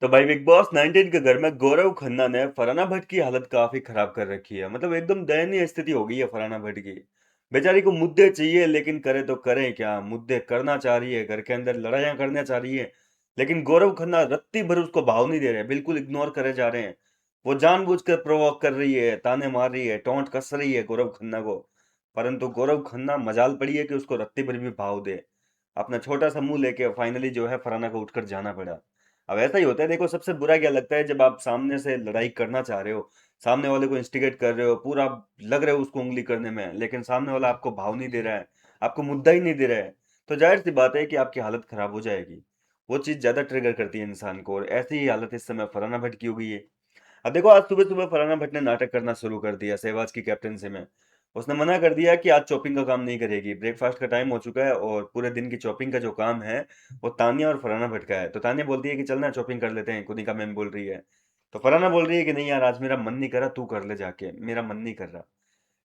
तो भाई big boss 19 के घर में गौरव खन्ना ने फरहाना भट्ट की हालत काफी खराब कर रखी है। मतलब एकदम दयनीय स्थिति हो गई है फरहाना भट्ट की। बेचारी को मुद्दे चाहिए, लेकिन करे तो करें क्या। मुद्दे करना चाह रही है, घर के अंदर लड़ाइयां करना चाह रही है, लेकिन गौरव खन्ना रत्ती भर उसको भाव नहीं दे रहे, बिल्कुल इग्नोर करे जा रहे हैं। वो जानबूझकर प्रोवोक कर रही है, ताने मार रही है, टोंट कस रही है गौरव खन्ना को। परंतु गौरव खन्ना मजाल पड़ी है कि उसको रत्ती भर भी भाव दे। अपना छोटा सा मुंह लेके फाइनली जो है फरहाना को उठकर जाना पड़ा। अब ऐसा ही होता है। देखो, सबसे बुरा क्या लगता है जब आप सामने से लड़ाई करना चाह रहे हो, सामने वाले को इंस्टिगेट कर रहे हो, पूरा लग रहे हो उसको उंगली करने में, लेकिन सामने वाला आपको भाव नहीं दे रहा है, आपको मुद्दा ही नहीं दे रहा है। तो जाहिर सी बात है कि आपकी हालत खराब हो जाएगी। वो चीज ज्यादा ट्रिगर करती है इंसान को, और ऐसी ही हालत इस समय फरहाना भट्ट की हो गई है। अब देखो, आज सुबह सुबह फरहाना भट्ट ने नाटक करना शुरू कर दिया सहवाज की कैप्टनसी में। उसने मना कर दिया कि आज चॉपिंग का काम नहीं करेगी, ब्रेकफास्ट का टाइम हो चुका है और पूरे दिन की चॉपिंग का जो काम है वो तानिया और फरहाना भट्ट का है। तो तानिया बोलती है कि चलना चॉपिंग कर लेते हैं, कुनिका मैम बोल रही है। तो फरहाना बोल रही है कि नहीं यार, आज मेरा मन नहीं कर रहा, तू कर ले जाके, मेरा मन नहीं कर रहा।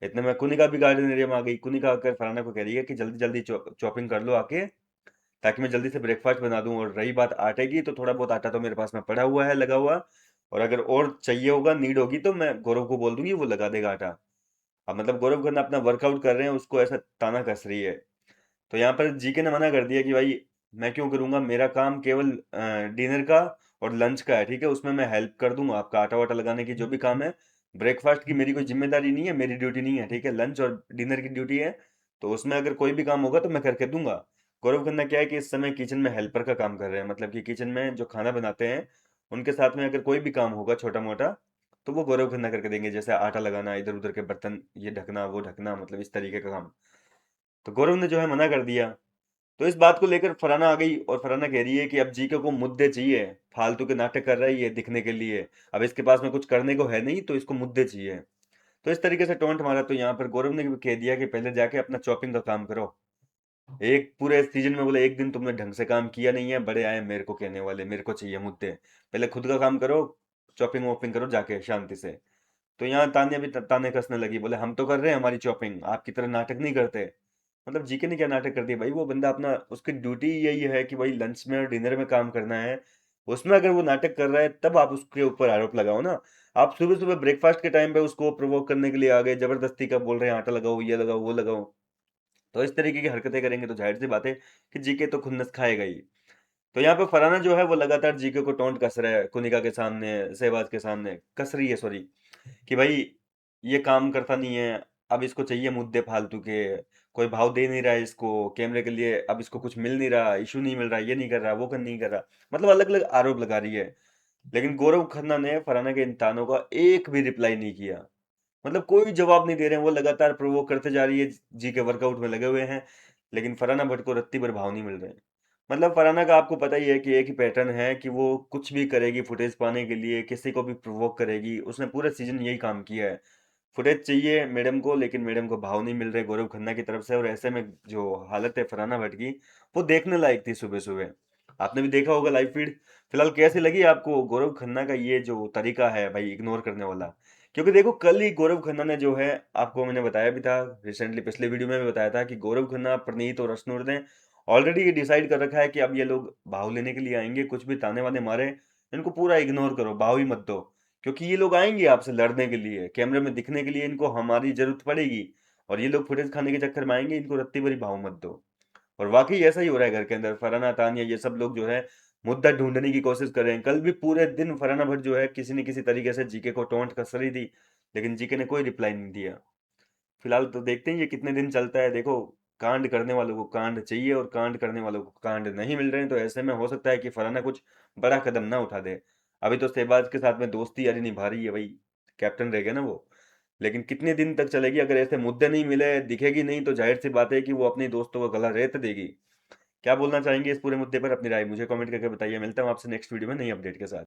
इतने में कुनिका भी गार्डन एरिया में आ गई। कुनिका आकर फरहाना को कह रही है कि जल्दी जल्दी चॉपिंग कर लो आके, ताकि मैं जल्दी से ब्रेकफास्ट बना दूं। और रही बात आटे की, तो थोड़ा बहुत आटा तो मेरे पास में पड़ा हुआ है, लगा हुआ। और अगर और चाहिए होगा, नीड होगी, तो मैं गौरव को बोल दूंगी, वो लगा देगा आटा। अब मतलब गौरव खन्ना अपना वर्कआउट कर रहे हैं, उसको ऐसा ताना कस रही है। तो यहाँ पर जीके ने मना कर दिया कि भाई मैं क्यों करूंगा, मेरा काम केवल डिनर का और लंच का है, ठीक है, उसमें मैं हेल्प कर दूंगा, आपका आटा वाटा लगाने की जो भी काम है। ब्रेकफास्ट की मेरी कोई जिम्मेदारी नहीं है, मेरी ड्यूटी नहीं है, ठीक है, लंच और डिनर की ड्यूटी है। तो उसमें अगर कोई भी काम होगा तो मैं करके दूंगा। गौरव खन्ना क्या है कि इस समय किचन में हेल्पर का काम कर रहे हैं, मतलब कि किचन में जो खाना बनाते हैं उनके साथ में अगर कोई भी काम होगा छोटा मोटा, तो वो गौरव खन्ना करके देंगे, जैसे आटा लगाना, इधर उधर के बर्तन ये ढकना वो ढकना, मतलब इस तरीके का काम। तो गौरव ने जो है मना कर दिया। तो इस बात को लेकर फरहाना आ गई और फरहाना कह रही है कि अब जीके को मुद्दे चाहिए, फालतू के नाटक कर रही है दिखने के लिए। अब इसके पास में कुछ करने को है नहीं, तो इसको मुद्दे चाहिए। तो इस तरीके से टोंट मारा। तो यहाँ पर गौरव ने भी कह दिया कि पहले जाके अपना चॉपिंग का काम करो। एक पूरे सीजन में बोले एक दिन तुमने ढंग से काम किया नहीं है, बड़े आए मेरे को कहने वाले, मेरे को चाहिए मुद्दे। पहले खुद का काम करो, चॉपिंग वॉपिंग करो जाके शांति से। तो यहाँ तान्या भी ताने कसने लगी, बोले हम तो कर रहे हैं हमारी चॉपिंग, आपकी तरह नाटक नहीं करते। मतलब जीके ने क्या नाटक कर दिया भाई, वो बंदा अपना, उसकी ड्यूटी यही है कि भाई लंच में और डिनर में काम करना है। उसमें अगर वो नाटक कर रहा है तब आप उसके ऊपर आरोप लगाओ ना। आप सुबह सुबह ब्रेकफास्ट के टाइम पे उसको प्रोवोक करने के लिए आ गए, जबरदस्ती का बोल रहे हैं आटा लगाओ, ये लगाओ, वो लगाओ। तो इस तरीके की हरकतें करेंगे तो जाहिर सी बात है कि जीके तो खुन्नस खाएगा ही। तो यहाँ पे फरहाना जो है वो लगातार जीके को टोंट कस रहा है, कुनिका के सामने, सहवाज के सामने कस रही है, सॉरी, कि भाई ये काम करता नहीं है, अब इसको चाहिए मुद्दे फालतू के, कोई भाव दे नहीं रहा है इसको कैमरे के लिए, अब इसको कुछ मिल नहीं रहा, इशू नहीं मिल रहा, ये नहीं कर रहा, वो कर नहीं कर रहा। मतलब अलग अलग आरोप लगा रही है। लेकिन गौरव खन्ना ने फरहाना के इन तानों का एक भी रिप्लाई नहीं किया। मतलब कोई जवाब नहीं दे रहे हैं, वो लगातार प्रोवोक करते जा रही है, जी के वर्कआउट में लगे हुए हैं। लेकिन फरहाना भट्ट को रत्ती भर भाव नहीं मिल रहे हैं। मतलब फरहाना का आपको पता ही है कि एक ही पैटर्न है कि वो कुछ भी करेगी फुटेज पाने के लिए, किसी को भी प्रोवोक करेगी। उसने पूरे सीजन यही काम किया है। फुटेज चाहिए मैडम को, लेकिन मैडम को भाव नहीं मिल रहे गौरव खन्ना की तरफ से। और ऐसे में जो हालत है फरहाना भट्ट की, वो देखने लायक थी सुबह सुबह। आपने भी देखा होगा लाइव फीड। फिलहाल कैसी लगी आपको गौरव खन्ना का ये जो तरीका है भाई इग्नोर करने वाला। क्योंकि देखो, कल ही गौरव खन्ना ने जो है, आपको मैंने बताया भी था रिसेंटली, पिछले वीडियो में भी बताया था कि गौरव खन्ना, प्रनीत और अशनूर ने ऑलरेडी ये डिसाइड कर रखा है कि अब ये लोग भाव लेने के लिए आएंगे, कुछ भी ताने वाने मारे इनको पूरा इग्नोर करो, भाव ही मत दो। क्योंकि ये लोग आएंगे आपसे लड़ने के लिए, कैमरे में दिखने के लिए इनको हमारी जरूरत पड़ेगी। और ये लोग फुटेज खाने के चक्कर में आएंगे, इनको रत्ती भरी भाव मत दो। और वाकई ऐसा ही हो रहा है घर के अंदर। फरहाना, तानिया, ये सब लोग जो है मुद्दा ढूंढने की कोशिश कर रहे हैं। कल भी पूरे दिन फरहाना भट्ट जो है किसी न किसी तरीके से जीके को टोंट कस रही थी, लेकिन जीके ने कोई रिप्लाई नहीं दिया। फिलहाल तो देखते हैं ये कितने दिन चलता है। देखो, कांड करने वालों को कांड चाहिए और कांड करने वालों को कांड नहीं मिल रहे हैं, तो ऐसे में हो सकता है कि फरहाना कुछ बड़ा कदम ना उठा दे। अभी तो शहबाज के साथ में दोस्ती यारी निभा रही है भाई, कैप्टन रह गया ना वो। लेकिन कितने दिन तक चलेगी, अगर ऐसे मुद्दे नहीं मिले, दिखेगी नहीं, तो जाहिर सी बात है कि वो अपने दोस्तों का गला रेत देगी। क्या बोलना चाहेंगे इस पूरे मुद्दे पर? अपनी राय मुझे कमेंट करके बताइए। मिलता हूँ आपसे नेक्स्ट वीडियो में नई अपडेट के साथ।